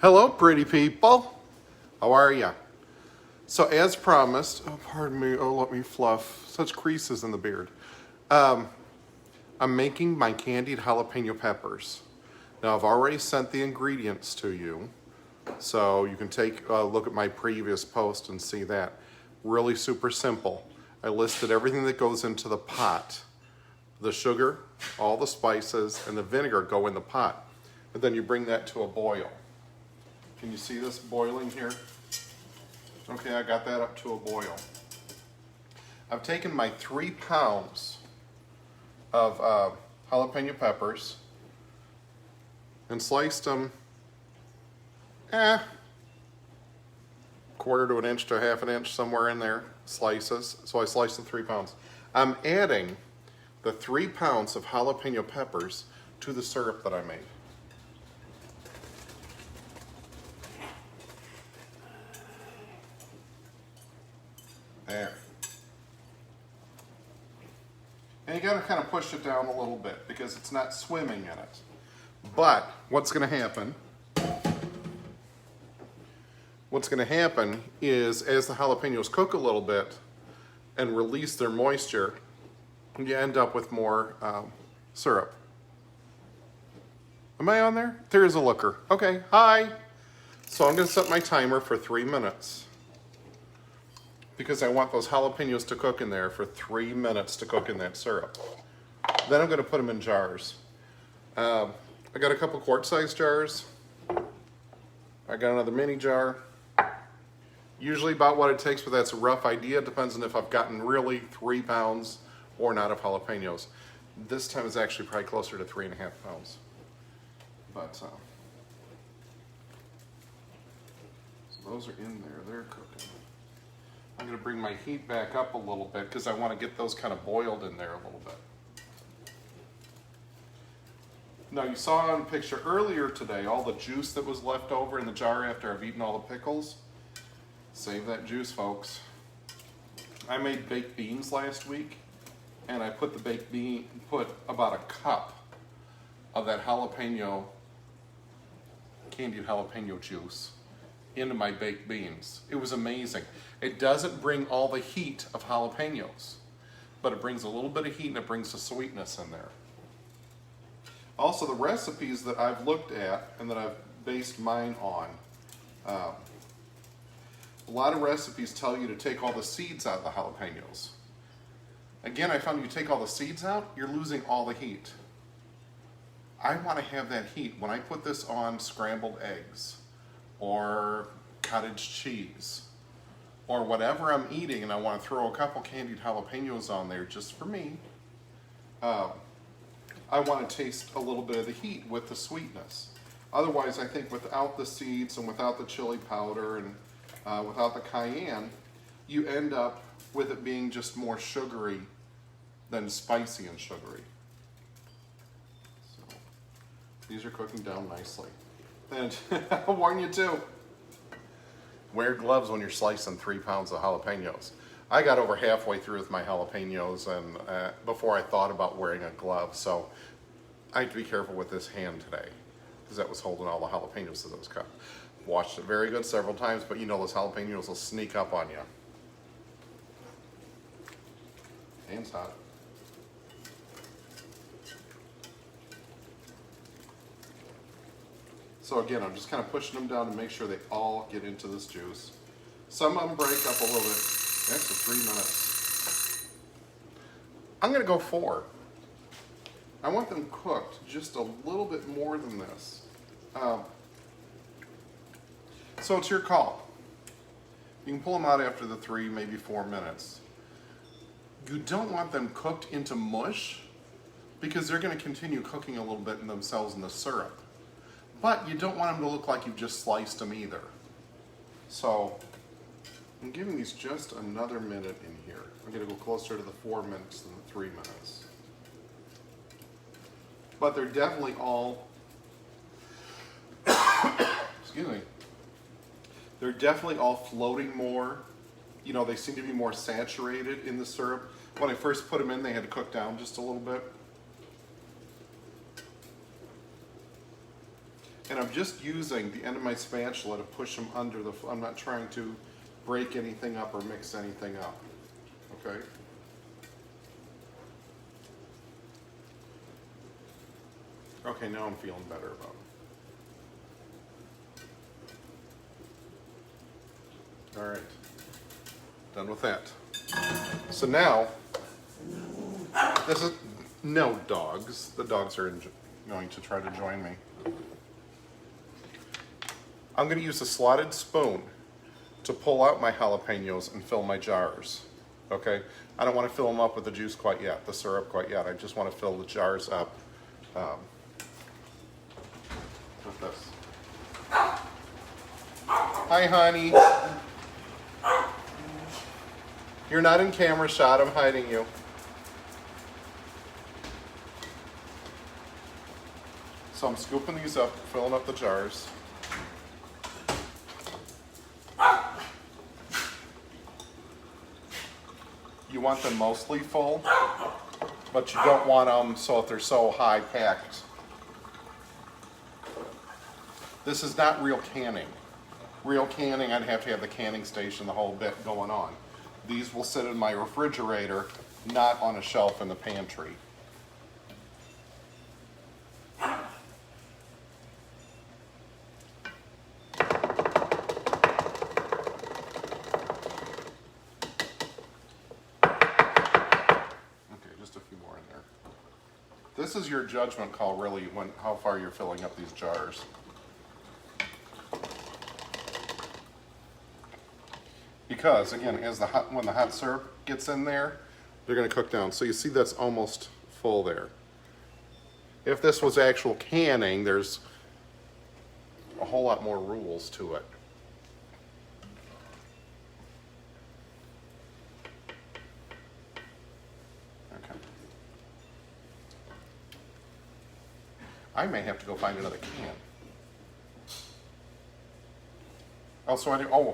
Hello, pretty people. How are ya? So as promised, oh, pardon me, oh, let me fluff. Such creases in the beard. I'm making my candied jalapeno peppers. Now, I've already sent the ingredients to you, so you can take a look at my previous post and see that. Really super simple. I listed everything that goes into the pot. The sugar, all the spices, and the vinegar go in the pot. And then you bring that to a boil. Can you see this boiling here? Okay, I got that up to a boil. I've taken my 3 pounds of jalapeno peppers and sliced them quarter to an inch to half an inch, somewhere in there, slices. So I sliced the 3 pounds. I'm adding the 3 pounds of jalapeno peppers to the syrup that I made. There. And you gotta kind of push it down a little bit because it's not swimming in it. But what's gonna happen is as the jalapenos cook a little bit and release their moisture, you end up with more syrup. Am I on there? There's a looker. Okay, hi. So I'm gonna set my timer for 3 minutes because I want those jalapenos to cook in there for 3 minutes to cook in that syrup. Then I'm gonna put them in jars. I got a couple quart-sized jars. I got another mini jar. Usually about what it takes, but that's a rough idea. It depends on if I've gotten really 3 pounds or not of jalapenos. This time it's actually probably closer to 3.5 pounds. But, so those are in there, they're cooking. I'm gonna bring my heat back up a little bit because I wanna get those kind of boiled in there a little bit. Now you saw on a picture earlier today all the juice that was left over in the jar after I've eaten all the pickles. Save that juice, folks. I made baked beans last week and I put put about a cup of that candied jalapeno juice into my baked beans. It was amazing. It doesn't bring all the heat of jalapenos, but it brings a little bit of heat and it brings the sweetness in there. Also, the recipes that I've looked at and that I've based mine on, a lot of recipes tell you to take all the seeds out of the jalapenos. Again, I found you take all the seeds out, you're losing all the heat. I want to have that heat. When I put this on scrambled eggs or cottage cheese or whatever I'm eating and I want to throw a couple candied jalapenos on there just for me, I want to taste a little bit of the heat with the sweetness. Otherwise, I think without the seeds and without the chili powder and without the cayenne, you end up with it being just more sugary than spicy and sugary. So these are cooking down nicely. And I'll warn you too, wear gloves when you're slicing 3 pounds of jalapenos. I got over halfway through with my jalapenos and before I thought about wearing a glove, so I have to be careful with this hand today because that was holding all the jalapenos as it was cut. Washed it very good several times, but you know those jalapenos will sneak up on you. Hand's hot. So again, I'm just kind of pushing them down to make sure they all get into this juice. Some of them break up a little bit. That's for 3 minutes. I'm gonna go 4. I want them cooked just a little bit more than this. So it's your call. You can pull them out after the 3, maybe 4 minutes. You don't want them cooked into mush because they're gonna continue cooking a little bit in themselves in the syrup. But you don't want them to look like you've just sliced them either. So I'm giving these just another minute in here. I'm gonna go closer to the 4 minutes than the 3 minutes. But they're definitely all, excuse me, they're definitely all floating more. You know, they seem to be more saturated in the syrup. When I first put them in, they had to cook down just a little bit. And I'm just using the end of my spatula to push them under the, I'm not trying to break anything up or mix anything up, okay? Okay, now I'm feeling better about it. All right, done with that. So now, this is, no dogs. The dogs are going to try to join me. I'm going to use a slotted spoon to pull out my jalapenos and fill my jars, okay? I don't want to fill them up with the juice quite yet, the syrup quite yet. I just want to fill the jars up with this. Hi, honey. You're not in camera shot, I'm hiding you. So I'm scooping these up, filling up the jars. You want them mostly full, but you don't want them so if they're so high packed. This is not real canning. Real canning, I'd have to have the canning station, the whole bit going on. These will sit in my refrigerator, not on a shelf in the pantry. This is your judgment call, really, when how far you're filling up these jars. Because again, as when the hot syrup gets in there, they're going to cook down. So you see that's almost full there. If this was actual canning, there's a whole lot more rules to it. I may have to go find another can.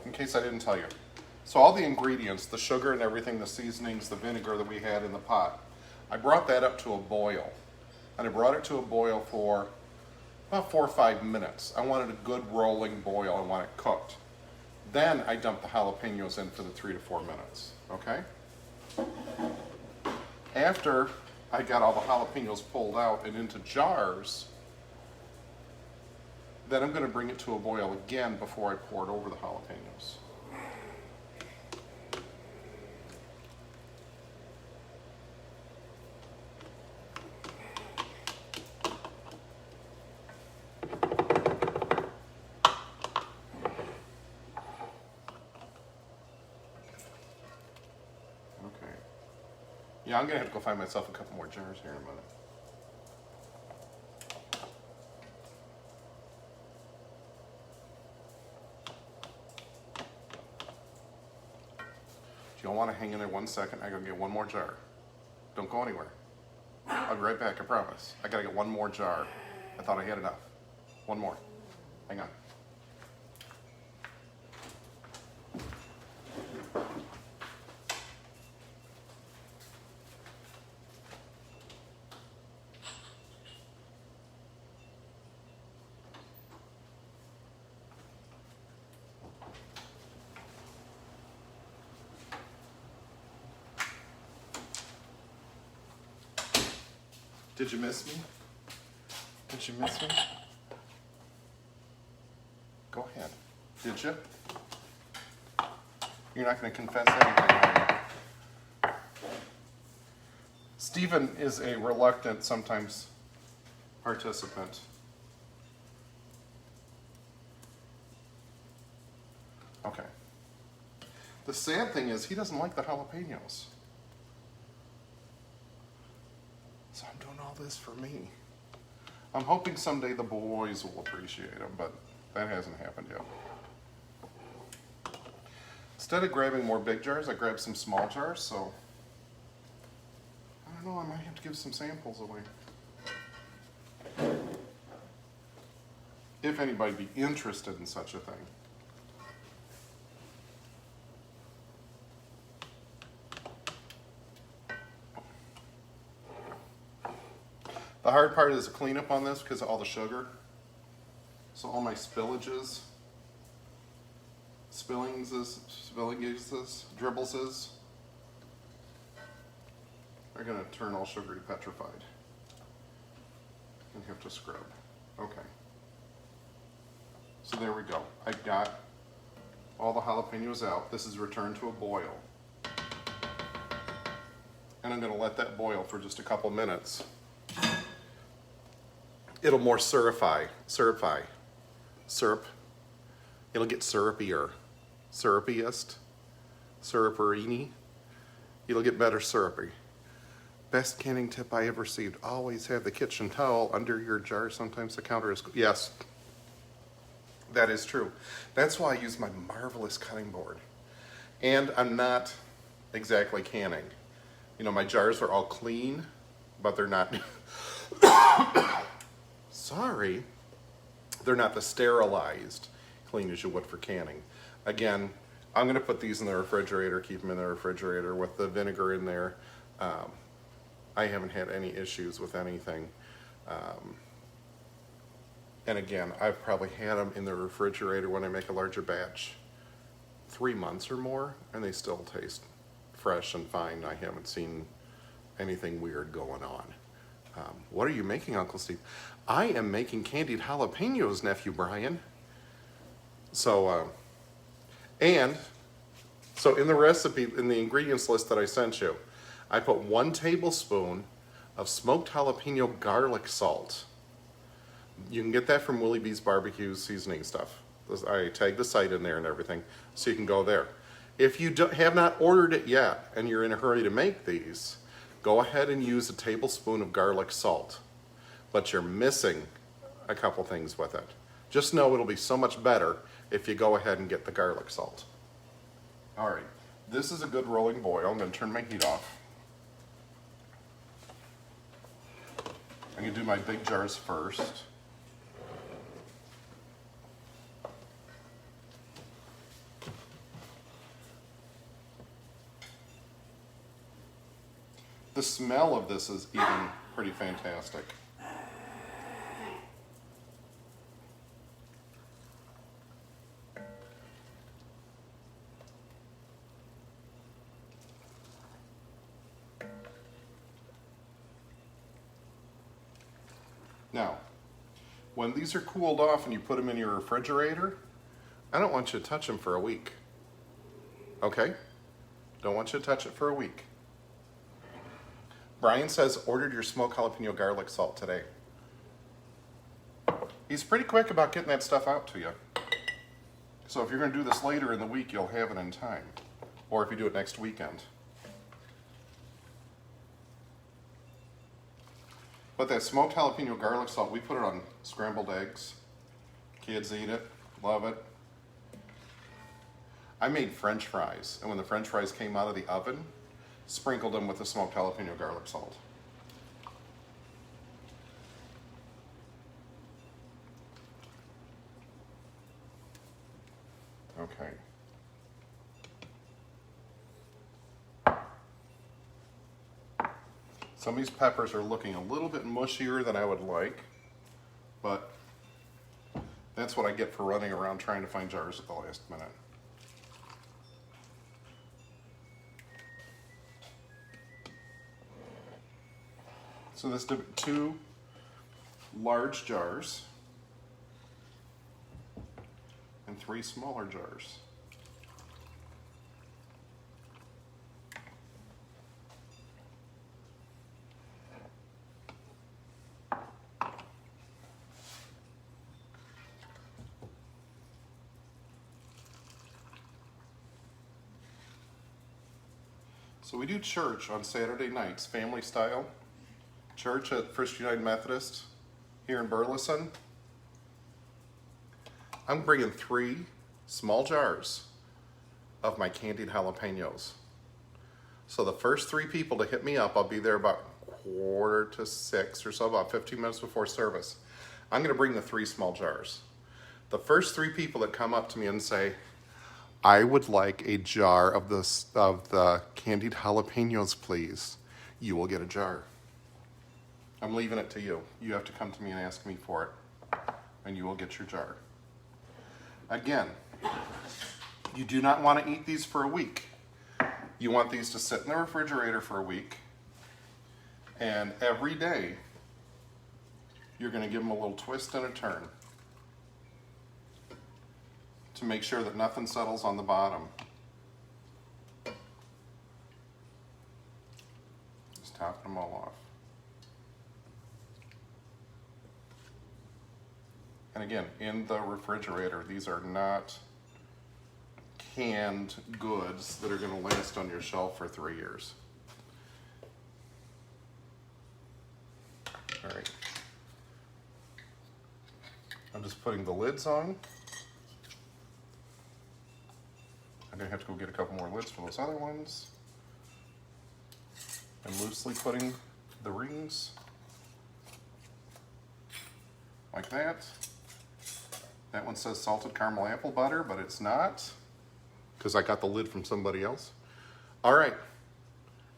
In case I didn't tell you. So all the ingredients, the sugar and everything, the seasonings, the vinegar that we had in the pot, I brought that up to a boil. And I brought it to a boil for about 4 or 5 minutes. I wanted a good rolling boil. I want it cooked. Then I dumped the jalapenos in for the 3 to 4 minutes, okay? After I got all the jalapenos pulled out and into jars, then I'm going to bring it to a boil again before I pour it over the jalapenos. Okay. Yeah, I'm going to have to go find myself a couple more jars here in a minute. If you don't want to hang in there 1 second, I gotta get one more jar. Don't go anywhere. I'll be right back, I promise. I gotta get one more jar. I thought I had enough. One more. Hang on. Did you miss me? Did you miss me? Go ahead. Did you? You're not going to confess anything, are you? Stephen is a reluctant, sometimes, participant. Okay. The sad thing is, he doesn't like the jalapenos. So I'm doing all this for me. I'm hoping someday the boys will appreciate them, but that hasn't happened yet. Instead of grabbing more big jars, I grabbed some small jars, so I don't know, I might have to give some samples away. If anybody be interested in such a thing. The hard part is the cleanup on this because of all the sugar. So all my spillingses, dribbles are gonna turn all sugary petrified and have to scrub. Okay. So there we go. I've got all the jalapenos out. This is returned to a boil. And I'm gonna let that boil for just a couple minutes. It'll more syrupy. It'll get syrupier. Syrupiest. Syruperini. It'll get better syrupy. Best canning tip I ever received. Always have the kitchen towel under your jar. Sometimes the counter is... Yes. That is true. That's why I use my marvelous cutting board. And I'm not exactly canning. You know, my jars are all clean, but they're not... Sorry. They're not the sterilized clean as you would for canning. Again, I'm going to put these in the refrigerator, keep them in the refrigerator with the vinegar in there. I haven't had any issues with anything. And again, I've probably had them in the refrigerator when I make a larger batch 3 months or more, and they still taste fresh and fine. I haven't seen anything weird going on. What are you making, Uncle Steve? I am making candied jalapeños, Nephew Brian. So, in the recipe, in the ingredients list that I sent you, I put 1 tablespoon of smoked jalapeno garlic salt. You can get that from Willie B's barbecue seasoning stuff. I tag the site in there and everything, so you can go there. If you have not ordered it yet and you're in a hurry to make these, go ahead and use a tablespoon of garlic salt. But you're missing a couple things with it. Just know it'll be so much better if you go ahead and get the garlic salt. All right, this is a good rolling boil. I'm going to turn my heat off. I'm going to do my big jars first. The smell of this is even pretty fantastic. Now, when these are cooled off and you put them in your refrigerator, I don't want you to touch them for a week. Okay? Don't want you to touch it for a week. Brian says, ordered your smoked jalapeno garlic salt today. He's pretty quick about getting that stuff out to you. So if you're going to do this later in the week, you'll have it in time. Or if you do it next weekend. But that smoked jalapeno garlic salt, we put it on scrambled eggs. Kids eat it, love it. I made French fries, and when the French fries came out of the oven, sprinkled them with the smoked jalapeno garlic salt. Okay. Some of these peppers are looking a little bit mushier than I would like, but that's what I get for running around trying to find jars at the last minute. So this did 2 large jars and 3 smaller jars. So we do church on Saturday nights, family style. Church at First United Methodist here in Burleson. I'm bringing 3 small jars of my candied jalapeños. So the first 3 people to hit me up, I'll be there about 5:45 or so, about 15 minutes before service. I'm going to bring the 3 small jars. The first 3 people that come up to me and say, I would like a jar of the candied jalapeños, please, you will get a jar. I'm leaving it to you. You have to come to me and ask me for it. and you will get your jar. Again, you do not want to eat these for a week. You want these to sit in the refrigerator for a week, and every day you're going to give them a little twist and a turn to make sure that nothing settles on the bottom. Just topping them all off. And again, in the refrigerator, these are not canned goods that are going to last on your shelf for 3 years. All right. I'm just putting the lids on. I'm going to have to go get a couple more lids for those other ones. I'm loosely putting the rings like that. That one says salted caramel apple butter, but it's not, because I got the lid from somebody else. All right,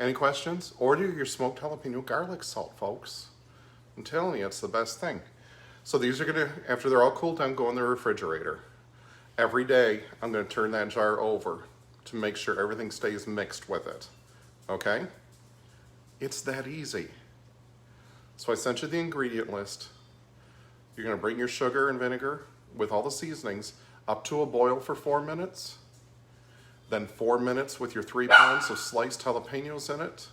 any questions? Order your smoked jalapeno garlic salt, folks. I'm telling you, it's the best thing. So these are gonna, after they're all cooled down, go in the refrigerator. Every day, I'm gonna turn that jar over to make sure everything stays mixed with it, okay? It's that easy. So I sent you the ingredient list. You're gonna bring your sugar and vinegar with all the seasonings up to a boil for 4 minutes. Then 4 minutes with your 3 pounds of sliced jalapenos in it.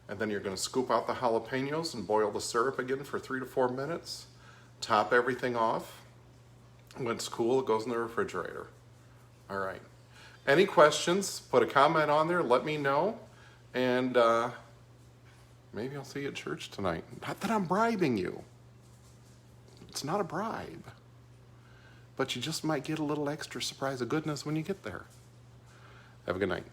And then you're gonna scoop out the jalapenos and boil the syrup again for 3 to 4 minutes. Top everything off. When it's cool, it goes in the refrigerator. All right. Any questions? Put a comment on there, let me know. And maybe I'll see you at church tonight. Not that I'm bribing you. It's not a bribe. But you just might get a little extra surprise of goodness when you get there. Have a good night.